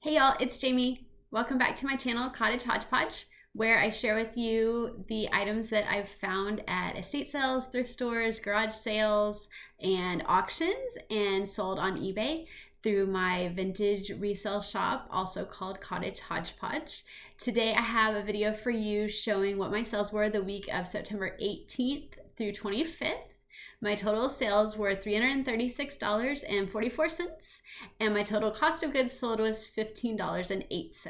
Hey y'all, it's Jamie. Welcome back to my channel, Cottage Hodgepodge, where I share with you the items that I've found at estate sales, thrift stores, garage sales, and auctions and sold on eBay through my vintage resale shop, also called Cottage Hodgepodge. Today I have a video for you showing what my sales were the week of September 18th through 25th. My total sales were $336.44, and my total cost of goods sold was $15.08.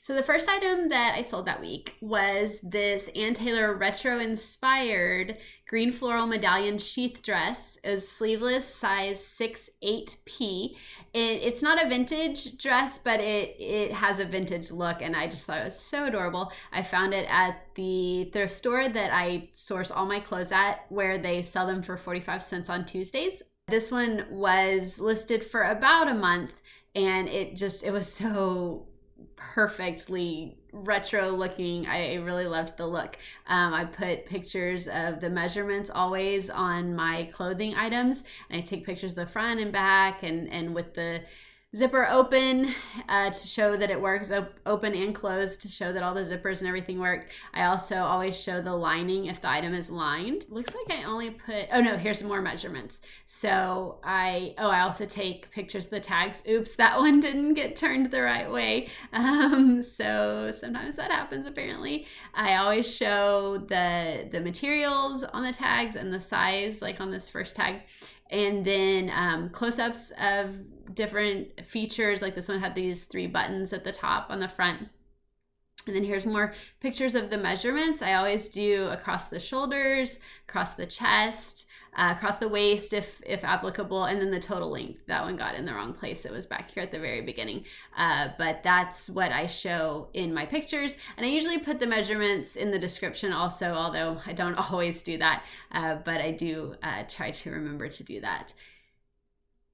So the first item that I sold that week was this Ann Taylor retro-inspired green floral medallion sheath dress. It was sleeveless, size 6'8". It's not a vintage dress, but it has a vintage look, and I just thought it was so adorable. I found it at the thrift store that I source all my clothes at, where they sell them for 45 cents on Tuesdays. This one was listed for about a month, and it was so perfectly retro looking. I really loved the look. I put pictures of the measurements always on my clothing items, and I take pictures of the front and back and with the zipper open to show that it works, open and closed to show that all the zippers and everything work. I also always show the lining if the item is lined. Looks like I only put, oh no, here's more measurements. So I also take pictures of the tags. Oops, that one didn't get turned the right way. So sometimes that happens apparently. I always show the materials on the tags and the size, like on this first tag. And then close-ups of different features, like this one had these 3 buttons at the top on the front. And then here's more pictures of the measurements. I always do across the shoulders, across the chest, across the waist if applicable, and then the total length. That one got in the wrong place. It was back here at the very beginning. But that's what I show in my pictures. And I usually put the measurements in the description also, although I don't always do that. But I do try to remember to do that.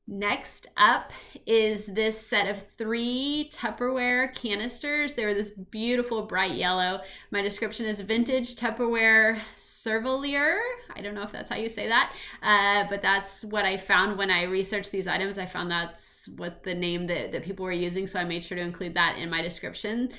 Next up is this set of 3 Tupperware canisters. They were this beautiful bright yellow. My description is vintage Tupperware Servilier. I don't know if that's how you say that, but that's what I found when I researched these items. I found that's what the name that people were using, so I made sure to include that in my description.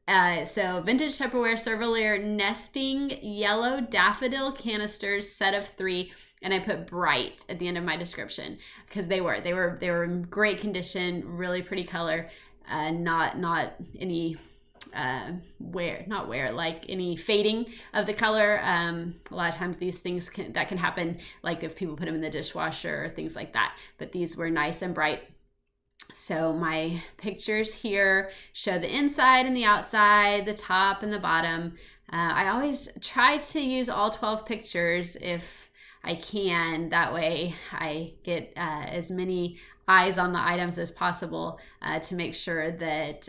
So vintage Tupperware Servilier nesting yellow daffodil canisters, set of 3, and I put bright at the end of my description because they were in great condition, really pretty color, not any like any fading of the color. A lot of times these things can happen, like if people put them in the dishwasher or things like that. But these were nice and bright. So my pictures here show the inside and the outside, the top and the bottom. I always try to use all 12 pictures if I can. That way I get as many eyes on the items as possible to make sure that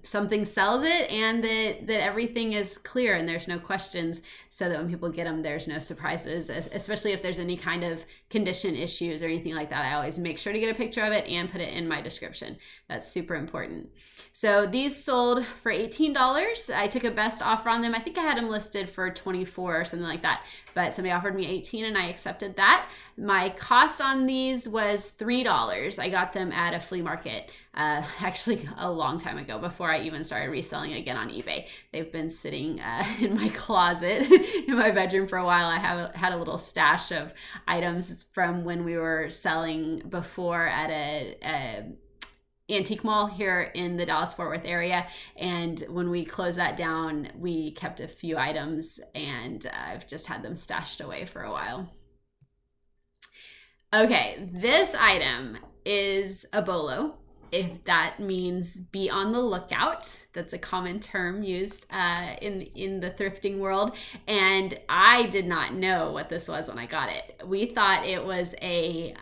something sells it and that everything is clear and there's no questions, so that when people get them, there's no surprises, especially if there's any kind of condition issues or anything like that. I always make sure to get a picture of it and put it in my description. That's super important. So these sold for $18. I took a best offer on them. I think I had them listed for $24 or something like that, but somebody offered me $18 and I accepted that. My cost on these was $3. I got them at a flea market, actually a long time ago, before I even started reselling again on eBay. They've been sitting in my closet in my bedroom for a while. I had a little stash of items from when we were selling before at a antique mall here in the Dallas-Fort Worth area, and when we closed that down, we kept a few items, and I've just had them stashed away for a while. Okay, this item is a bolo, if that means be on the lookout. That's a common term used in the thrifting world, and I did not know what this was when I got it. We thought it was a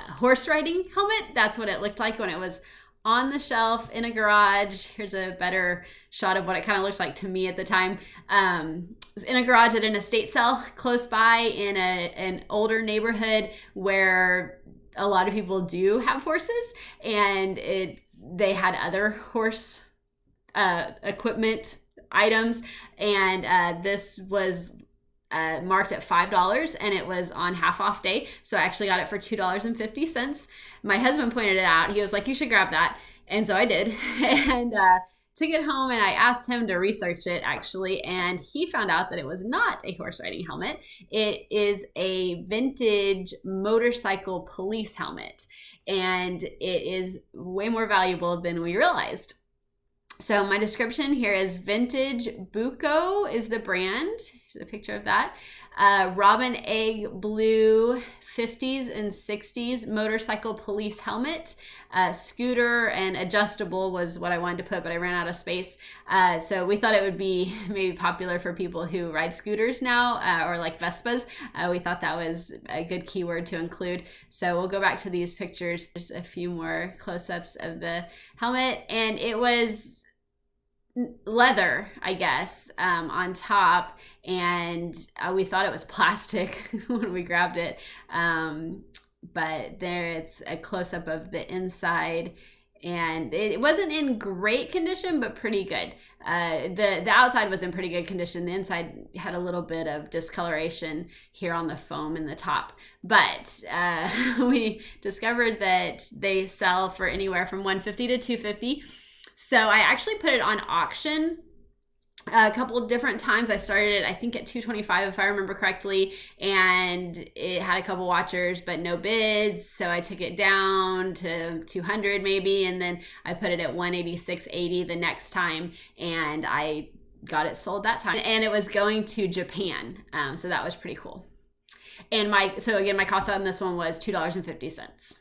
horse riding helmet. That's what it looked like when it was on the shelf in a garage. Here's a better shot of what it kind of looked like to me at the time. It was in a garage at an estate sale close by in an older neighborhood where a lot of people do have horses, and they had other horse equipment items, and this was marked at $5, and it was on half off day. So I actually got it for $2.50. My husband pointed it out. He was like, you should grab that. And so I did. And took it home, and I asked him to research it actually, and he found out that it was not a horse riding helmet. It is a vintage motorcycle police helmet, and it is way more valuable than we realized. So my description here is vintage Buco is the brand. Here's a picture of that. Robin egg blue 50s and 60s motorcycle police helmet. Scooter and adjustable was what I wanted to put, but I ran out of space. So we thought it would be maybe popular for people who ride scooters now, or like Vespas. We thought that was a good keyword to include. So we'll go back to these pictures. There's a few more close-ups of the helmet, and it was leather, I guess, on top, and we thought it was plastic when we grabbed it, but there it's a close-up of the inside, and it wasn't in great condition, but pretty good. The outside was in pretty good condition. The inside had a little bit of discoloration here on the foam in the top, but we discovered that they sell for anywhere from $150 to $250. So I actually put it on auction a couple of different times. I started it, I think, at $225 if I remember correctly, and it had a couple watchers but no bids. So I took it down to $200 maybe, and then I put it at $186.80 the next time, and I got it sold that time. And it was going to Japan, so that was pretty cool. And my cost on this one was $2.50.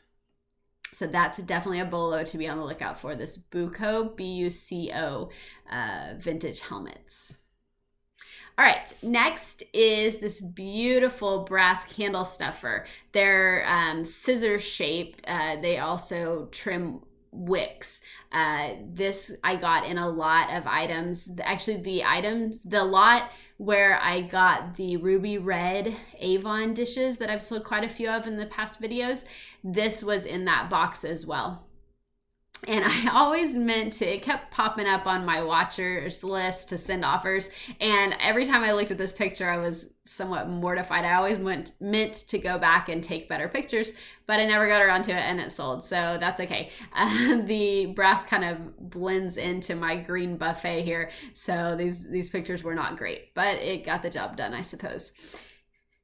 So that's definitely a bolo to be on the lookout for, this Buco, B-U-C-O, vintage helmets. All right, next is this beautiful brass candle stuffer. They're scissor shaped. They also trim wicks. This I got in a lot of items. Actually, the lot where I got the ruby red Avon dishes that I've sold quite a few of in the past videos, this was in that box as well. And I always it kept popping up on my watchers list to send offers. And every time I looked at this picture, I was somewhat mortified. I always meant to go back and take better pictures, but I never got around to it, and it sold. So that's okay. The brass kind of blends into my green buffet here. So these pictures were not great, but it got the job done, I suppose.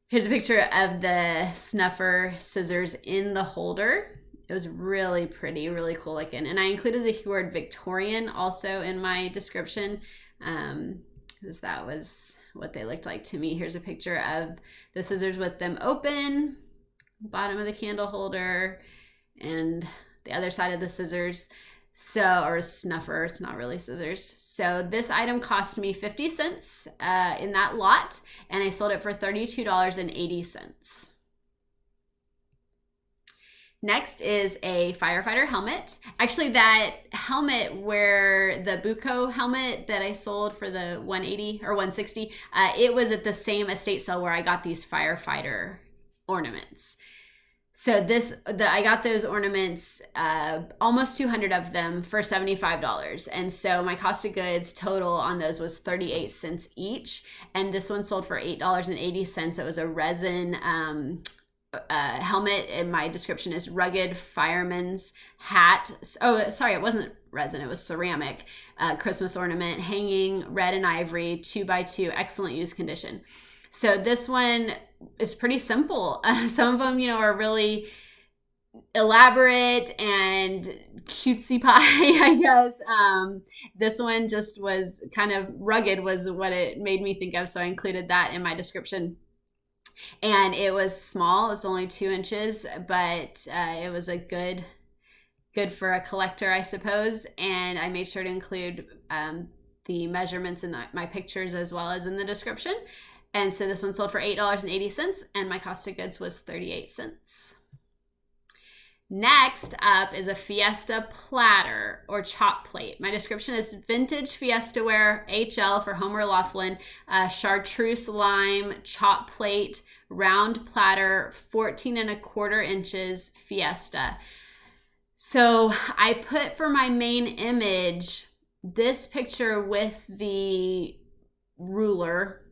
Here's a picture of the snuffer scissors in the holder. It was really pretty, really cool looking. And I included the keyword Victorian also in my description, because that was what they looked like to me. Here's a picture of the scissors with them open, bottom of the candle holder, and the other side of the scissors. Or snuffer, it's not really scissors. So this item cost me 50 cents in that lot, and I sold it for $32.80. Next is a firefighter helmet. Actually, that helmet where the Buco helmet that I sold for the $180 or $160, it was at the same estate sale where I got these firefighter ornaments. So I got those ornaments, almost 200 of them for $75. And so my cost of goods total on those was 38 cents each. And this one sold for $8.80. It was a resin helmet, and my description is rugged fireman's hat. Oh, sorry, it wasn't resin, it was ceramic. Christmas ornament, hanging, red and ivory, 2x2, excellent use condition. So this one is pretty simple. Some of them, are really elaborate and cutesy pie, I guess. This one just was kind of rugged, was what it made me think of. So I included that in my description. And it was small. It's only 2 inches, but it was a good for a collector, I suppose. And I made sure to include the measurements in my pictures as well as in the description. And so this one sold for $8.80, and my cost of goods was 38 cents. Next up is a Fiesta Platter or chop plate. My description is vintage Fiesta ware, HL for Homer Laughlin, chartreuse lime, chop plate, round platter, 14¼ inches Fiesta. So I put for my main image this picture with the ruler,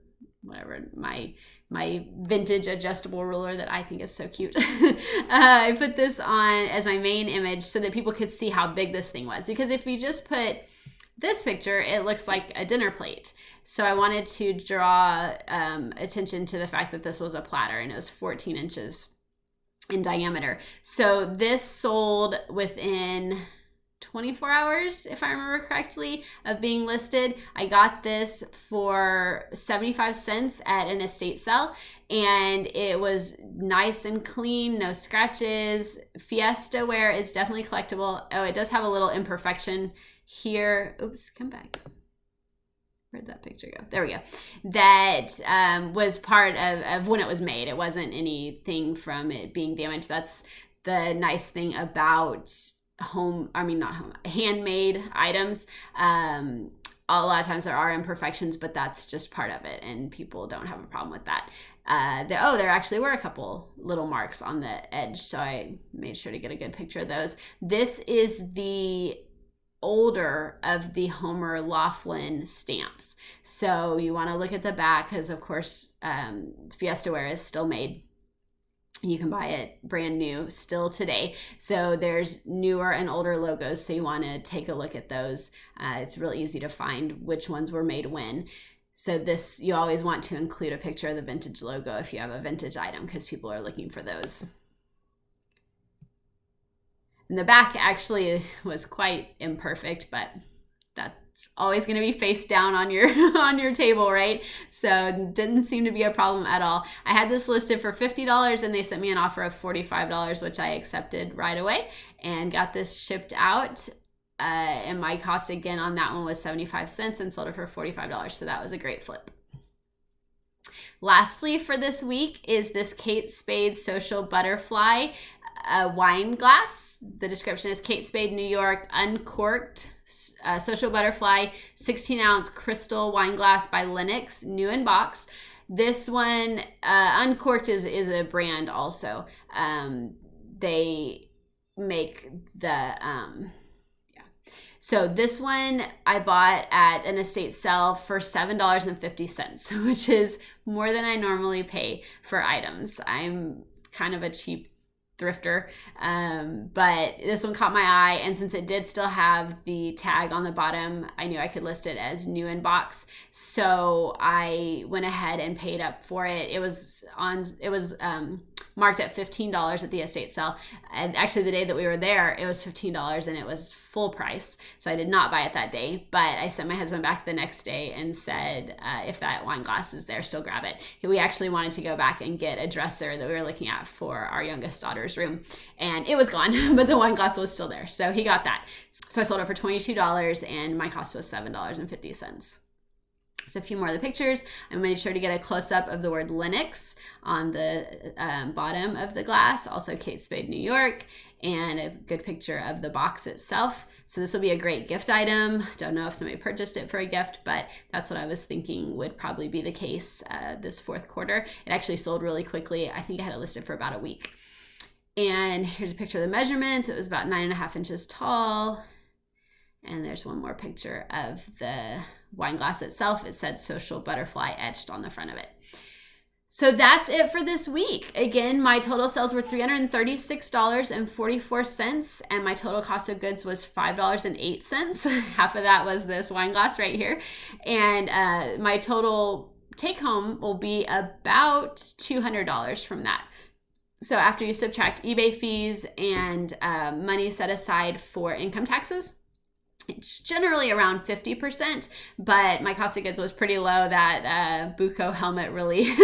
whatever, my vintage adjustable ruler that I think is so cute. I put this on as my main image so that people could see how big this thing was. Because if you just put this picture, it looks like a dinner plate. So I wanted to draw attention to the fact that this was a platter and it was 14 inches in diameter. So this sold within 24 hours, if I remember correctly, of being listed. I got this for 75 cents at an estate sale, and it was nice and clean, no scratches. Fiesta ware is definitely collectible. Oh, it does have a little imperfection here. Oops, come back. Where'd that picture go? There we go. That was part of when it was made. It wasn't anything from it being damaged. That's the nice thing about handmade items. A lot of times there are imperfections, but that's just part of it, and people don't have a problem with that. There actually were a couple little marks on the edge, so I made sure to get a good picture of those. This is the older of the Homer Laughlin stamps. So you want to look at the back because, of course, Fiesta ware is still made. You can buy it brand new still today. So there's newer and older logos, so you want to take a look at those. It's really easy to find which ones were made when. So this, you always want to include a picture of the vintage logo if you have a vintage item, because people are looking for those. And the back actually was quite imperfect, but that's always going to be face down on your on your table, right? So it didn't seem to be a problem at all. I had this listed for $50 and they sent me an offer of $45, which I accepted right away and got this shipped out. And my cost again on that one was 75 cents and sold it for $45. So that was a great flip. Lastly for this week is this Kate Spade Social Butterfly wine glass. The description is Kate Spade, New York, uncorked Social Butterfly 16-ounce crystal wine glass by Lennox, new in box. This one, Uncorked is a brand also. They make the, So this one I bought at an estate sale for $7.50, which is more than I normally pay for items. I'm kind of a cheap thrifter, but this one caught my eye, and since it did still have the tag on the bottom, I knew I could list it as new in box, so I went ahead and paid up for it. It was marked at $15 at the estate sale, and actually the day that we were there it was $15 and it was full price, so I did not buy it that day, but I sent my husband back the next day and said, if that wine glass is there, still grab it. We actually wanted to go back and get a dresser that we were looking at for our youngest daughter's room, and it was gone, but the wine glass was still there, so he got that. So I sold it for $22 and my cost was $7.50. So a few more of the pictures. I made sure to get a close-up of the word Lennox on the bottom of the glass, also Kate Spade, New York, and a good picture of the box itself. So this will be a great gift item. Don't know if somebody purchased it for a gift, but that's what I was thinking would probably be the case this fourth quarter. It actually sold really quickly. I think I had it listed for about a week. And here's a picture of the measurements. It was about 9.5 inches tall. And there's one more picture of the wine glass itself. It said Social Butterfly etched on the front of it. So that's it for this week. Again, my total sales were $336.44, and my total cost of goods was $5.08. Half of that was this wine glass right here. And my total take home will be about $200 from that. So after you subtract eBay fees and money set aside for income taxes, it's generally around 50%, but my cost of goods was pretty low. That Buco helmet really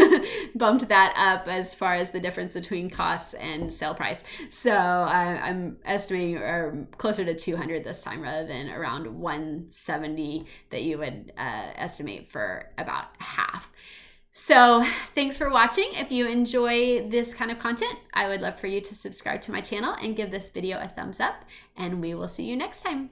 bumped that up as far as the difference between costs and sale price. So I'm estimating closer to 200 this time rather than around 170 that you would estimate for about half. So thanks for watching. If you enjoy this kind of content, I would love for you to subscribe to my channel and give this video a thumbs up, and we will see you next time.